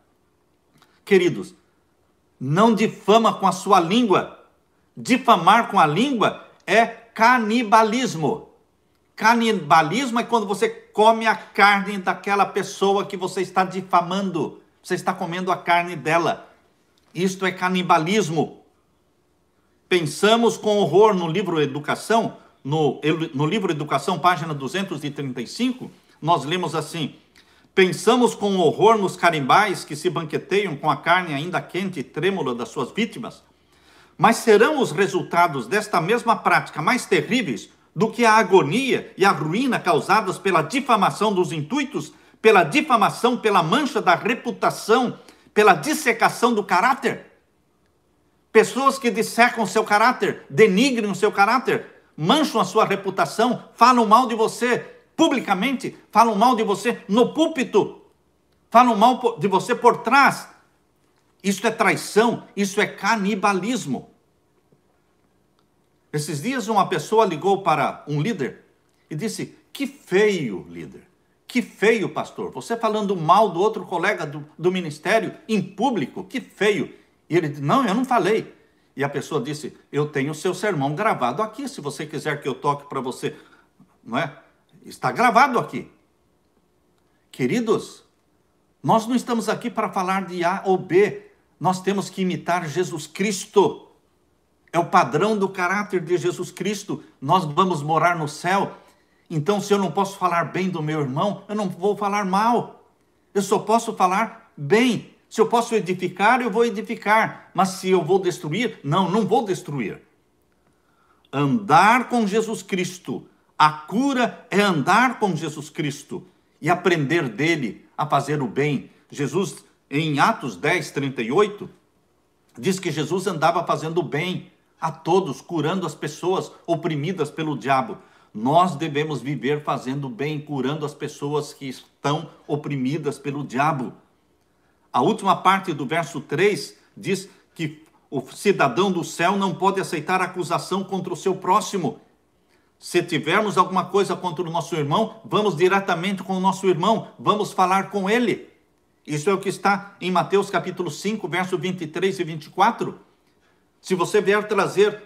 Queridos, não difama com a sua língua. Difamar com a língua é canibalismo. Canibalismo é quando você come a carne daquela pessoa que você está difamando. Você está comendo a carne dela. Isto é canibalismo. Pensamos com horror no livro Educação, no livro Educação, página 235, nós lemos assim, pensamos com horror nos canibais que se banqueteiam com a carne ainda quente e trêmula das suas vítimas, mas serão os resultados desta mesma prática mais terríveis do que a agonia e a ruína causadas pela difamação dos intuitos, pela difamação, pela mancha da reputação, pela dissecação do caráter. Pessoas que dissecam o seu caráter, denigrem o seu caráter, mancham a sua reputação, falam mal de você publicamente, falam mal de você no púlpito, falam mal de você por trás. Isso é traição, isso é canibalismo. Esses dias uma pessoa ligou para um líder e disse, que feio, líder, que feio, pastor, você falando mal do outro colega do ministério em público, que feio. E ele disse, não, eu não falei. E a pessoa disse, eu tenho o seu sermão gravado aqui, se você quiser que eu toque para você, não é? Está gravado aqui. Queridos, nós não estamos aqui para falar de A ou B, nós temos que imitar Jesus Cristo. É o padrão do caráter de Jesus Cristo. Nós vamos morar no céu. Então, se eu não posso falar bem do meu irmão, eu não vou falar mal. Eu só posso falar bem. Se eu posso edificar, eu vou edificar. Mas se eu vou destruir, não vou destruir. Andar com Jesus Cristo. A cura é andar com Jesus Cristo e aprender dele a fazer o bem. Jesus, em Atos 10, 38, diz que Jesus andava fazendo o bem a todos, curando as pessoas oprimidas pelo diabo. Nós devemos viver fazendo o bem, curando as pessoas que estão oprimidas pelo diabo. A última parte do verso 3 diz que o cidadão do céu não pode aceitar acusação contra o seu próximo. Se tivermos alguma coisa contra o nosso irmão, vamos diretamente com o nosso irmão, vamos falar com ele. Isso é o que está em Mateus capítulo 5, verso 23 e 24. Se você vier trazer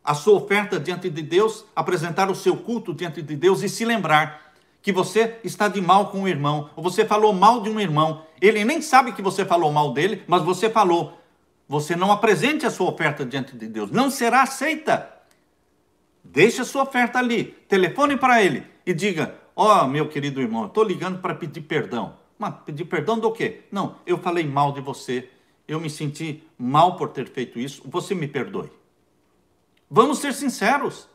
a sua oferta diante de Deus, apresentar o seu culto diante de Deus e se lembrar que você está de mal com o irmão, ou você falou mal de um irmão, ele nem sabe que você falou mal dele, mas você falou, você não apresente a sua oferta diante de Deus, não será aceita. Deixe a sua oferta ali, telefone para ele e diga, meu querido irmão, eu estou ligando para pedir perdão. Mas pedir perdão do quê? Não, eu falei mal de você, eu me senti mal por ter feito isso, você me perdoe. Vamos ser sinceros,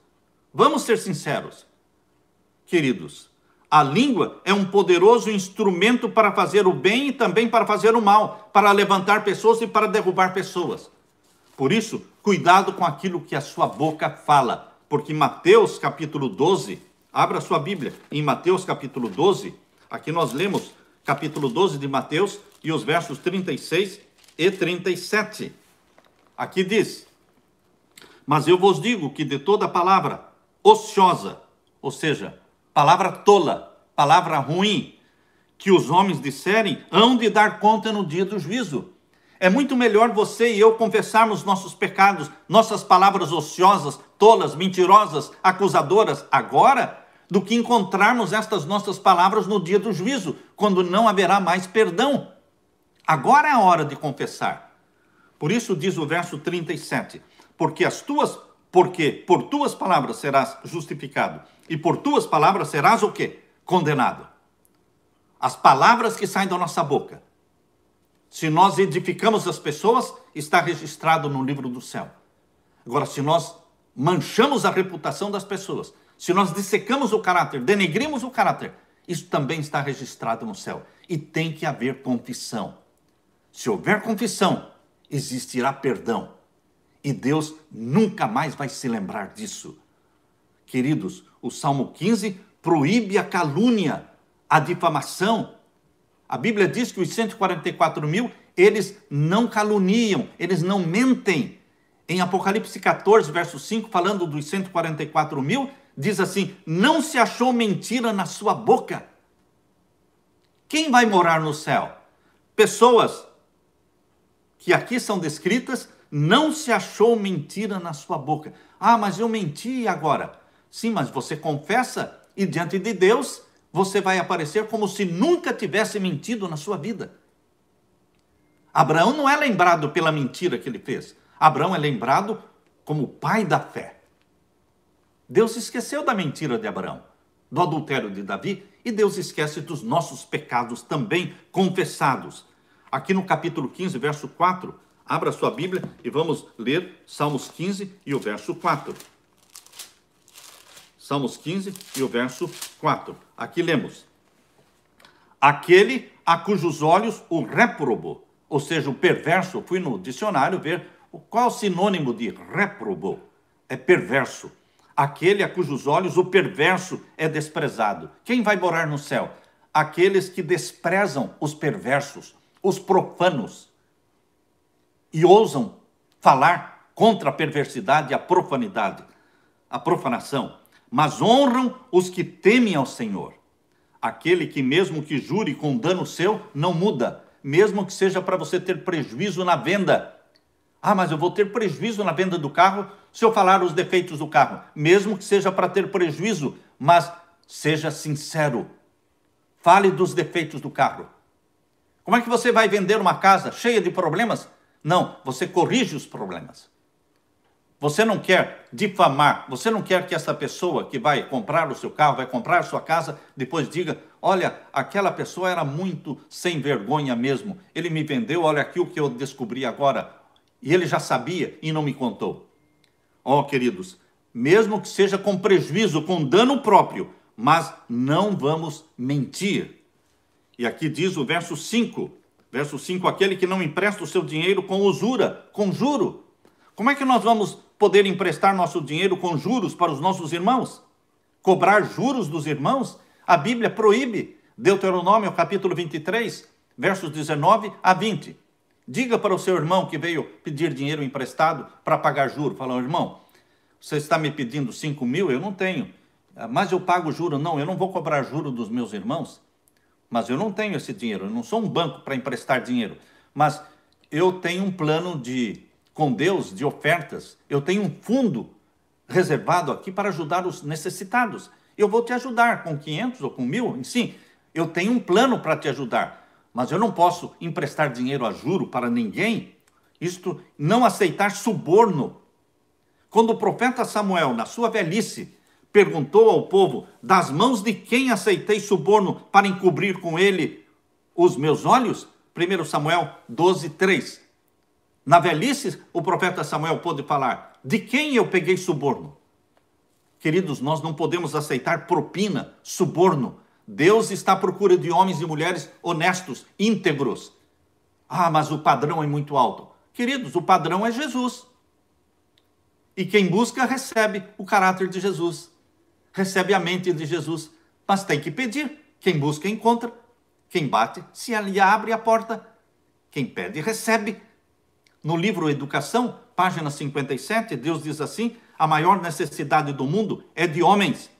Queridos, a língua é um poderoso instrumento para fazer o bem e também para fazer o mal, para levantar pessoas e para derrubar pessoas. Por isso, cuidado com aquilo que a sua boca fala, porque Mateus capítulo 12, abra sua Bíblia, em Mateus capítulo 12, aqui nós lemos capítulo 12 de Mateus e os versos 36 e 37. Aqui diz, mas eu vos digo que de toda palavra ociosa, ou seja, palavra tola, palavra ruim, que os homens disserem, hão de dar conta no dia do juízo. É muito melhor você e eu confessarmos nossos pecados, nossas palavras ociosas, tolas, mentirosas, acusadoras, agora, do que encontrarmos estas nossas palavras no dia do juízo, quando não haverá mais perdão. Agora é a hora de confessar. Por isso diz o verso 37, porque as tuas Porque por tuas palavras serás justificado, e por tuas palavras serás o quê? Condenado. As palavras que saem da nossa boca, se nós edificamos as pessoas, está registrado no livro do céu. Agora, se nós manchamos a reputação das pessoas, se nós dissecamos o caráter, denegrimos o caráter, isso também está registrado no céu. E tem que haver confissão. Se houver confissão, existirá perdão. E Deus nunca mais vai se lembrar disso. Queridos, o Salmo 15 proíbe a calúnia, a difamação. A Bíblia diz que os 144 mil, eles não caluniam, eles não mentem. Em Apocalipse 14, verso 5, falando dos 144 mil, diz assim: não se achou mentira na sua boca. Quem vai morar no céu? Pessoas que aqui são descritas, não se achou mentira na sua boca. Ah, mas eu menti agora. Sim, mas você confessa e diante de Deus você vai aparecer como se nunca tivesse mentido na sua vida. Abraão não é lembrado pela mentira que ele fez. Abraão é lembrado como o pai da fé. Deus esqueceu da mentira de Abraão, do adultério de Davi, e Deus esquece dos nossos pecados também confessados. Aqui no capítulo 15, verso 4, abra sua Bíblia e vamos ler Salmos 15 e o verso 4. Salmos 15 e o verso 4. Aqui lemos: aquele a cujos olhos o réprobo, ou seja, o perverso. Fui no dicionário ver qual é o sinônimo de réprobo. É perverso. Aquele a cujos olhos o perverso é desprezado. Quem vai morar no céu? Aqueles que desprezam os perversos, os profanos, e ousam falar contra a perversidade e a profanidade, a profanação, mas honram os que temem ao Senhor. Aquele que mesmo que jure com dano seu, não muda, mesmo que seja para você ter prejuízo na venda. Ah, mas eu vou ter prejuízo na venda do carro se eu falar os defeitos do carro. Mesmo que seja para ter prejuízo, mas seja sincero. Fale dos defeitos do carro. Como é que você vai vender uma casa cheia de problemas? Não, você corrige os problemas. Você não quer difamar, você não quer que essa pessoa que vai comprar o seu carro, vai comprar a sua casa, depois diga: olha, aquela pessoa era muito sem vergonha mesmo. Ele me vendeu, olha aqui o que eu descobri agora. E ele já sabia e não me contou. Ó, queridos, mesmo que seja com prejuízo, com dano próprio, mas não vamos mentir. E aqui diz o verso 5. Verso 5, aquele que não empresta o seu dinheiro com usura, com juro. Como é que nós vamos poder emprestar nosso dinheiro com juros para os nossos irmãos? Cobrar juros dos irmãos? A Bíblia proíbe. Deuteronômio, capítulo 23, versos 19 a 20. Diga para o seu irmão que veio pedir dinheiro emprestado para pagar juro. Fala: irmão, você está me pedindo 5 mil? Eu não tenho. Mas eu pago juro. Não, eu não vou cobrar juro dos meus irmãos. Mas eu não tenho esse dinheiro. Eu não sou um banco para emprestar dinheiro. Mas eu tenho um plano com Deus de ofertas. Eu tenho um fundo reservado aqui para ajudar os necessitados. Eu vou te ajudar com 500 ou com 1.000. Sim, eu tenho um plano para te ajudar. Mas eu não posso emprestar dinheiro a juro para ninguém. Isto, não aceitar suborno. Quando o profeta Samuel, na sua velhice, perguntou ao povo: das mãos de quem aceitei suborno para encobrir com ele os meus olhos? 1 Samuel 12, 3. Na velhice, o profeta Samuel pôde falar: de quem eu peguei suborno? Queridos, nós não podemos aceitar propina, suborno. Deus está à procura de homens e mulheres honestos, íntegros. Ah, mas o padrão é muito alto. Queridos, o padrão é Jesus. E quem busca, recebe o caráter de Jesus. Recebe a mente de Jesus. Mas tem que pedir. Quem busca, encontra. Quem bate, se lhe abre a porta. Quem pede, recebe. No livro Educação, página 57, Deus diz assim: a maior necessidade do mundo é de homens.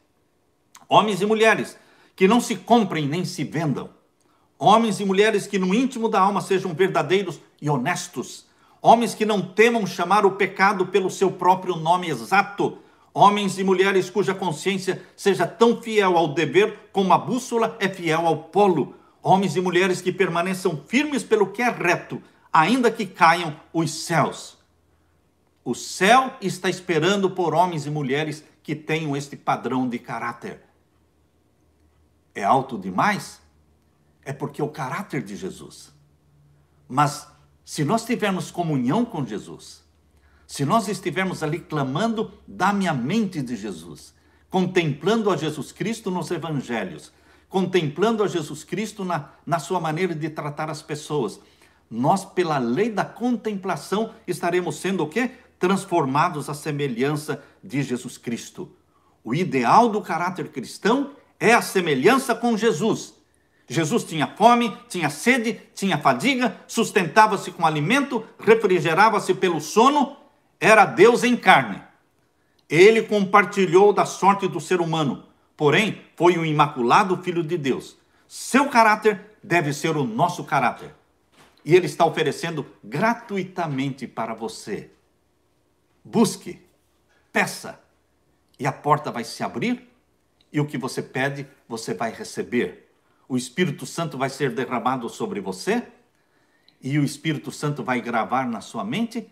Homens e mulheres que não se comprem nem se vendam. Homens e mulheres que no íntimo da alma sejam verdadeiros e honestos. Homens que não temam chamar o pecado pelo seu próprio nome exato. Homens e mulheres cuja consciência seja tão fiel ao dever como a bússola é fiel ao polo. Homens e mulheres que permaneçam firmes pelo que é reto, ainda que caiam os céus. O céu está esperando por homens e mulheres que tenham este padrão de caráter. É alto demais? É porque é o caráter de Jesus. Mas se nós tivermos comunhão com Jesus, se nós estivermos ali clamando, dá-me a mente de Jesus, contemplando a Jesus Cristo nos evangelhos, contemplando a Jesus Cristo na sua maneira de tratar as pessoas, nós, pela lei da contemplação, estaremos sendo o quê? Transformados à semelhança de Jesus Cristo. O ideal do caráter cristão é a semelhança com Jesus. Jesus tinha fome, tinha sede, tinha fadiga, sustentava-se com alimento, refrigerava-se pelo sono, era Deus em carne. Ele compartilhou da sorte do ser humano, porém foi o imaculado Filho de Deus. Seu caráter deve ser o nosso caráter. E ele está oferecendo gratuitamente para você. Busque, peça, e a porta vai se abrir, e o que você pede, você vai receber. O Espírito Santo vai ser derramado sobre você, e o Espírito Santo vai gravar na sua mente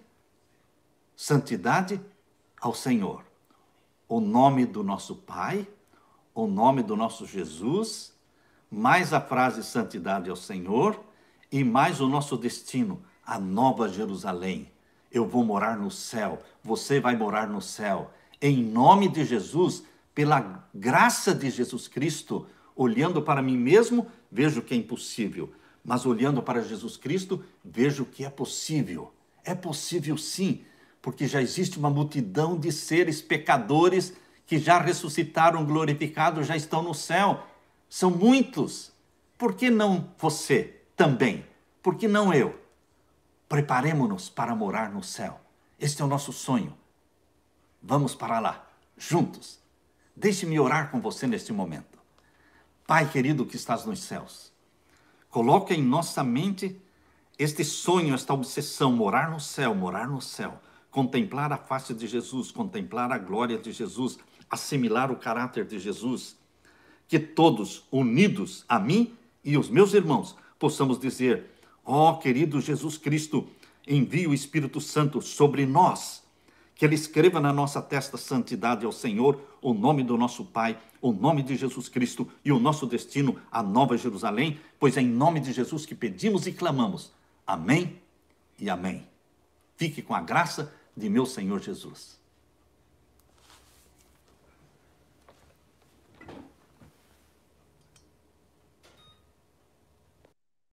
santidade ao Senhor. O nome do nosso Pai, o nome do nosso Jesus, mais a frase santidade ao Senhor, e mais o nosso destino, a Nova Jerusalém. Eu vou morar no céu, você vai morar no céu. Em nome de Jesus, pela graça de Jesus Cristo, olhando para mim mesmo, vejo que é impossível. Mas olhando para Jesus Cristo, vejo que é possível. É possível sim, porque já existe uma multidão de seres pecadores que já ressuscitaram, glorificados, já estão no céu. São muitos. Por que não você também? Por que não eu? Preparemo-nos para morar no céu. Este é o nosso sonho. Vamos para lá, juntos. Deixe-me orar com você neste momento. Pai querido que estás nos céus, coloca em nossa mente este sonho, esta obsessão, morar no céu, contemplar a face de Jesus, contemplar a glória de Jesus, assimilar o caráter de Jesus, que todos, unidos a mim e os meus irmãos, possamos dizer: ó querido Jesus Cristo, envie o Espírito Santo sobre nós, que ele escreva na nossa testa santidade ao Senhor, o nome do nosso Pai, o nome de Jesus Cristo e o nosso destino, a Nova Jerusalém, pois é em nome de Jesus que pedimos e clamamos. Amém e amém. Fique com a graça de meu Senhor Jesus.